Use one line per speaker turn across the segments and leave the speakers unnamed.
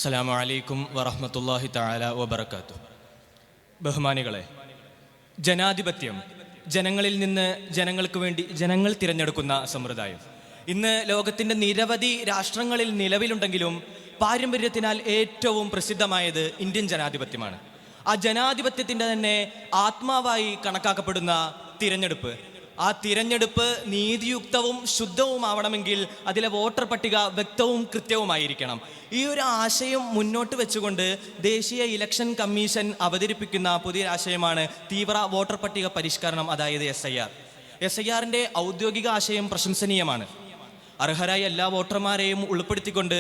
അസ്സലാമു അലൈക്കും വറഹ്മത്തുള്ളാഹി തആല വബറകാതുഹു. ബഹുമാനികളെ, ജനാധിപത്യം, ജനങ്ങളിൽ നിന്ന് ജനങ്ങൾക്ക് വേണ്ടി ജനങ്ങൾ തിരഞ്ഞെടുക്കുന്ന സമ്പ്രദായം ഇന്ന് ലോകത്തിൻ്റെ നിരവധി രാഷ്ട്രങ്ങളിൽ നിലവിലുണ്ടെങ്കിലും പാരമ്പര്യത്തിനാൽ ഏറ്റവും പ്രസിദ്ധമായത് ഇന്ത്യൻ ജനാധിപത്യമാണ്. ആ ജനാധിപത്യത്തിൻ്റെ തന്നെ ആത്മാവായി കണക്കാക്കപ്പെടുന്ന തിരഞ്ഞെടുപ്പ്, ആ തിരഞ്ഞെടുപ്പ് നീതിയുക്തവും ശുദ്ധവുമാവണമെങ്കിൽ അതിലെ വോട്ടർ പട്ടിക വ്യക്തവും കൃത്യവുമായിരിക്കണം. ഈ ഒരു ആശയം മുന്നോട്ട് വെച്ചുകൊണ്ട് ദേശീയ ഇലക്ഷൻ കമ്മീഷൻ അവതരിപ്പിക്കുന്ന പുതിയൊരാശയമാണ് തീവ്ര വോട്ടർ പട്ടിക പരിഷ്കരണം, അതായത് SIR. SIRൻ്റെ ഔദ്യോഗിക ആശയം പ്രശംസനീയമാണ്. അർഹരായ എല്ലാ വോട്ടർമാരെയും ഉൾപ്പെടുത്തിക്കൊണ്ട്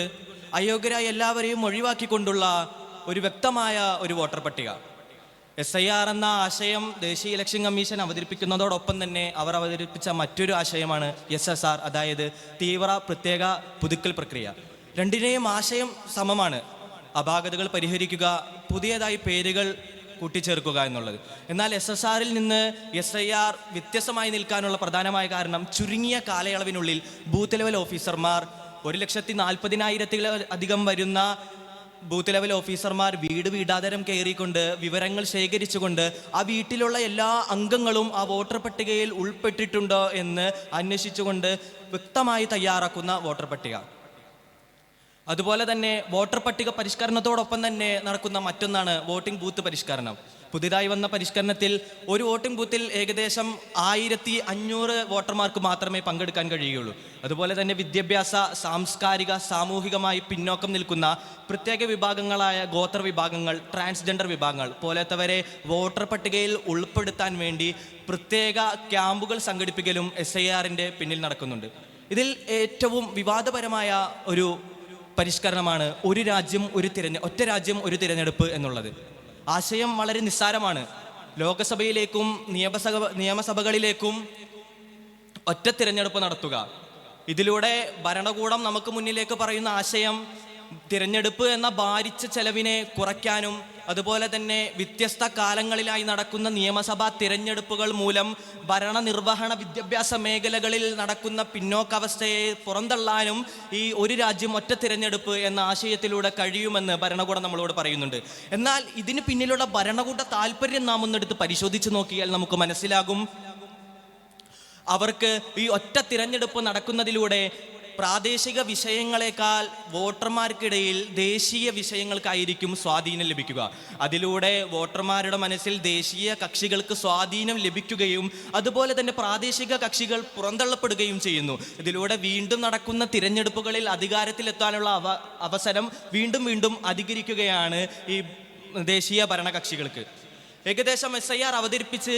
അയോഗ്യരായ എല്ലാവരെയും ഒഴിവാക്കിക്കൊണ്ടുള്ള ഒരു വ്യക്തമായ ഒരു വോട്ടർ പട്ടിക. SIR എന്ന ആശയം ദേശീയ ഇലക്ഷൻ കമ്മീഷൻ അവതരിപ്പിക്കുന്നതോടൊപ്പം തന്നെ അവർ അവതരിപ്പിച്ച മറ്റൊരു ആശയമാണ് SSR, അതായത് തീവ്ര പ്രത്യേക പുതുക്കൽ പ്രക്രിയ. രണ്ടിനെയും ആശയം സമമാണ്. അപാകതകൾ പരിഹരിക്കുക, പുതിയതായി പേരുകൾ കൂട്ടിച്ചേർക്കുക എന്നുള്ളത്. എന്നാൽ SSRൽ നിന്ന് SIR വ്യത്യസ്തമായി നിൽക്കാനുള്ള പ്രധാനമായ കാരണം ചുരുങ്ങിയ കാലയളവിനുള്ളിൽ ബൂത്ത് ലെവൽ ഓഫീസർമാർ 1,40,000-ത്തിലധികം വരുന്ന ബൂത്ത് ലെവൽ ഓഫീസർമാർ വീട് വീടാന്തരം കയറിക്കൊണ്ട് വിവരങ്ങൾ ശേഖരിച്ചുകൊണ്ട് ആ വീട്ടിലുള്ള എല്ലാ അംഗങ്ങളും ആ വോട്ടർ പട്ടികയിൽ ഉൾപ്പെട്ടിട്ടുണ്ടോ എന്ന് അന്വേഷിച്ചുകൊണ്ട് വ്യക്തമായി തയ്യാറാക്കുന്ന വോട്ടർ പട്ടിക. അതുപോലെ തന്നെ വോട്ടർ പട്ടിക പരിഷ്കരണത്തോടൊപ്പം തന്നെ നടക്കുന്ന മറ്റൊന്നാണ് വോട്ടിംഗ് ബൂത്ത് പരിഷ്കരണം. പുതിയതായി വന്ന പരിഷ്കരണത്തിൽ ഒരു വോട്ടിംഗ് ബൂത്തിൽ ഏകദേശം 1,500 വോട്ടർമാർക്ക് മാത്രമേ പങ്കെടുക്കാൻ കഴിയുകയുള്ളൂ. അതുപോലെ തന്നെ വിദ്യാഭ്യാസ, സാംസ്കാരിക, സാമൂഹികമായി പിന്നോക്കം നിൽക്കുന്ന പ്രത്യേക വിഭാഗങ്ങളായ ഗോത്ര വിഭാഗങ്ങൾ, ട്രാൻസ്ജെൻഡർ വിഭാഗങ്ങൾ പോലത്തവരെ വോട്ടർ പട്ടികയിൽ ഉൾപ്പെടുത്താൻ വേണ്ടി പ്രത്യേക ക്യാമ്പുകൾ സംഘടിപ്പിക്കലും SIRൻ്റെ പിന്നിൽ നടക്കുന്നുണ്ട്. ഇതിൽ ഏറ്റവും വിവാദപരമായ ഒരു പരിഷ്കരണമാണ് ഒറ്റ രാജ്യം ഒരു തിരഞ്ഞെടുപ്പ് എന്നുള്ളത്. ആശയം വളരെ നിസ്സാരമാണ്. ലോകസഭയിലേക്കും നിയമസഭകളിലേക്കും ഒറ്റ തിരഞ്ഞെടുപ്പ് നടത്തുക. ഇതിലൂടെ ഭരണകൂടം നമുക്ക് മുന്നിലേക്ക് പറയുന്ന ആശയം തിരഞ്ഞെടുപ്പ് എന്ന ഭാരിച്ച ചെലവിനെ കുറയ്ക്കാനും അതുപോലെ തന്നെ വ്യത്യസ്ത കാലങ്ങളിലായി നടക്കുന്ന നിയമസഭാ തിരഞ്ഞെടുപ്പുകൾ മൂലം ഭരണനിർവഹണ വിദ്യാഭ്യാസ മേഖലകളിൽ നടക്കുന്ന പിന്നോക്കാവസ്ഥയെ പുറന്തള്ളാനും ഈ ഒരു രാജ്യം ഒറ്റ തിരഞ്ഞെടുപ്പ് എന്ന ആശയത്തിലൂടെ കഴിയുമെന്ന് ഭരണകൂടം നമ്മളോട് പറയുന്നുണ്ട്. എന്നാൽ ഇതിന് പിന്നിലുള്ള ഭരണകൂട താല്പര്യം നാം ഒന്നെടുത്ത് പരിശോധിച്ച് നോക്കിയാൽ നമുക്ക് മനസ്സിലാകും, അവർക്ക് ഈ ഒറ്റ തിരഞ്ഞെടുപ്പ് നടക്കുന്നതിലൂടെ പ്രാദേശിക വിഷയങ്ങളെക്കാൾ വോട്ടർമാർക്കിടയിൽ ദേശീയ വിഷയങ്ങൾക്കായിരിക്കും സ്വാധീനം ലഭിക്കുക. അതിലൂടെ വോട്ടർമാരുടെ മനസ്സിൽ ദേശീയ കക്ഷികൾക്ക് സ്വാധീനം ലഭിക്കുകയും അതുപോലെ തന്നെ പ്രാദേശിക കക്ഷികൾ പുറന്തള്ളപ്പെടുകയും ചെയ്യുന്നു. ഇതിലൂടെ വീണ്ടും നടക്കുന്ന തിരഞ്ഞെടുപ്പുകളിൽ അധികാരത്തിലെത്താനുള്ള അവസരം വീണ്ടും അധികരിക്കുകയാണ് ഈ ദേശീയ ഭരണകക്ഷികൾക്ക്. ഏകദേശം SIR അവതരിപ്പിച്ച്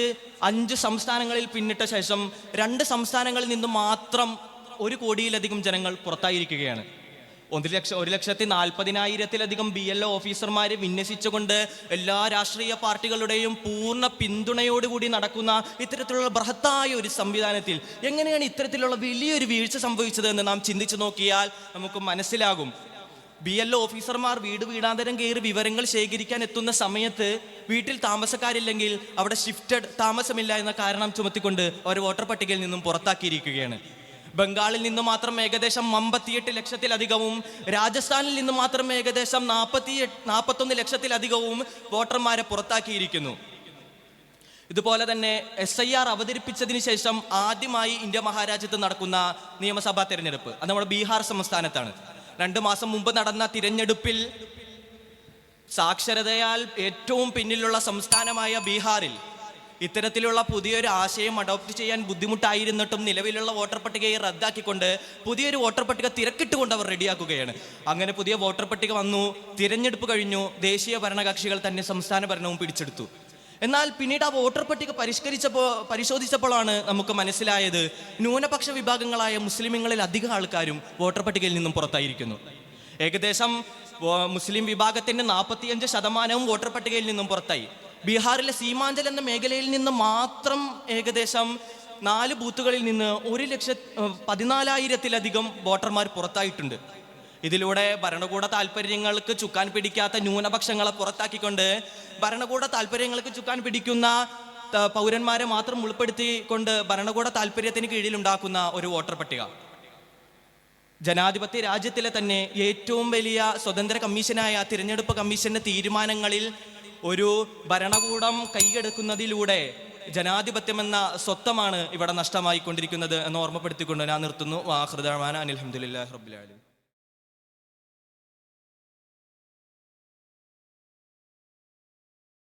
5 സംസ്ഥാനങ്ങളിൽ പിന്നിട്ട ശേഷം 2 സംസ്ഥാനങ്ങളിൽ നിന്നും മാത്രം 1 കോടിയിലധികം ജനങ്ങൾ പുറത്തായിരിക്കുകയാണ്. 1,40,000-ത്തിലധികം BLO ഓഫീസർമാരെ വിന്യസിച്ചുകൊണ്ട് എല്ലാ രാഷ്ട്രീയ പാർട്ടികളുടെയും പൂർണ്ണ പിന്തുണയോടുകൂടി നടക്കുന്ന ഇത്തരത്തിലുള്ള ബൃഹത്തായ ഒരു സംവിധാനത്തിൽ എങ്ങനെയാണ് ഇത്തരത്തിലുള്ള വലിയൊരു വീഴ്ച സംഭവിച്ചതെന്ന് നാം ചിന്തിച്ചു നോക്കിയാൽ നമുക്ക് മനസ്സിലാകും. BLO ഓഫീസർമാർ വീട് വീടാന്തരം കയറി വിവരങ്ങൾ ശേഖരിക്കാൻ എത്തുന്ന സമയത്ത് വീട്ടിൽ താമസക്കാരില്ലെങ്കിൽ അവിടെ ഷിഫ്റ്റഡ് താമസമില്ല എന്ന കാരണം ചുമത്തിക്കൊണ്ട് അവർ വോട്ടർ പട്ടികയിൽ നിന്നും പുറത്താക്കിയിരിക്കുകയാണ്. ബംഗാളിൽ നിന്ന് മാത്രം ഏകദേശം 58 ലക്ഷത്തിലധികവും രാജസ്ഥാനിൽ നിന്ന് മാത്രം ഏകദേശം 41 ലക്ഷത്തിലധികവും വോട്ടർമാരെ പുറത്താക്കിയിരിക്കുന്നു. ഇതുപോലെ തന്നെ SIR അവതരിപ്പിച്ചതിന് ശേഷം ആദ്യമായി ഇന്ത്യ മഹാരാജ്യത്ത് നടക്കുന്ന നിയമസഭാ തിരഞ്ഞെടുപ്പ് അത് നമ്മുടെ ബീഹാർ സംസ്ഥാനത്താണ്. 2 മാസം മുമ്പ് നടന്ന തിരഞ്ഞെടുപ്പിൽ സാക്ഷരതയാൽ ഏറ്റവും പിന്നിലുള്ള സംസ്ഥാനമായ ബീഹാറിൽ ഇത്തരത്തിലുള്ള പുതിയൊരു ആശയം അഡോപ്റ്റ് ചെയ്യാൻ ബുദ്ധിമുട്ടായിരുന്നിട്ടും നിലവിലുള്ള വോട്ടർ പട്ടികയെ റദ്ദാക്കിക്കൊണ്ട് പുതിയൊരു വോട്ടർ പട്ടിക തിരക്കിട്ടുകൊണ്ട് അവർ റെഡിയാക്കുകയാണ്. അങ്ങനെ പുതിയ വോട്ടർ പട്ടിക വന്നു, തിരഞ്ഞെടുപ്പ് കഴിഞ്ഞു, ദേശീയ ഭരണകക്ഷികൾ തന്നെ സംസ്ഥാന ഭരണവും പിടിച്ചെടുത്തു. എന്നാൽ പിന്നീട് ആ വോട്ടർ പട്ടിക പരിശോധിച്ചപ്പോഴാണ് നമുക്ക് മനസ്സിലായത്, ന്യൂനപക്ഷ വിഭാഗങ്ങളായ മുസ്ലിമുകളിൽ അധികം ആൾക്കാരും വോട്ടർ പട്ടികയിൽ നിന്നും പുറത്തായിരിക്കുന്നു. ഏകദേശം മുസ്ലിം വിഭാഗത്തിൻ്റെ 45% വോട്ടർ പട്ടികയിൽ നിന്നും പുറത്തായി. ബീഹാറിലെ സീമാഞ്ചൽ എന്ന മേഖലയിൽ നിന്ന് മാത്രം ഏകദേശം 4 ബൂത്തുകളിൽ നിന്ന് 1,14,000-ത്തിലധികം വോട്ടർമാർ പുറത്തായിട്ടുണ്ട്. ഇതിലൂടെ ഭരണകൂട താല്പര്യങ്ങൾക്ക് ചുക്കാൻ പിടിക്കാത്ത ന്യൂനപക്ഷങ്ങളെ പുറത്താക്കിക്കൊണ്ട് ഭരണകൂട താല്പര്യങ്ങൾക്ക് ചുക്കാൻ പിടിക്കുന്ന പൗരന്മാരെ മാത്രം ഉൾപ്പെടുത്തിക്കൊണ്ട് ഭരണകൂട താല്പര്യത്തിന് കീഴിലുണ്ടാക്കുന്ന ഒരു വോട്ടർ പട്ടിക. ജനാധിപത്യ രാജ്യത്തിലെ തന്നെ ഏറ്റവും വലിയ സ്വതന്ത്ര കമ്മീഷനായ തിരഞ്ഞെടുപ്പ് കമ്മീഷന്റെ തീരുമാനങ്ങളിൽ ഒരു ഭരണകൂടം കൈയെടുക്കുന്നതിലൂടെ ജനാധിപത്യം എന്ന സ്വത്വമാണ് ഇവിടെ നഷ്ടമായിക്കൊണ്ടിരിക്കുന്നത് എന്ന് ഓർമ്മപ്പെടുത്തിക്കൊണ്ട് ഞാൻ നിർത്തുന്നു. വാ ആഖിറു ദഅ്വാനാ അനിൽ ഹംദുലില്ലാഹി റബ്ബിൽ ആലമീൻ.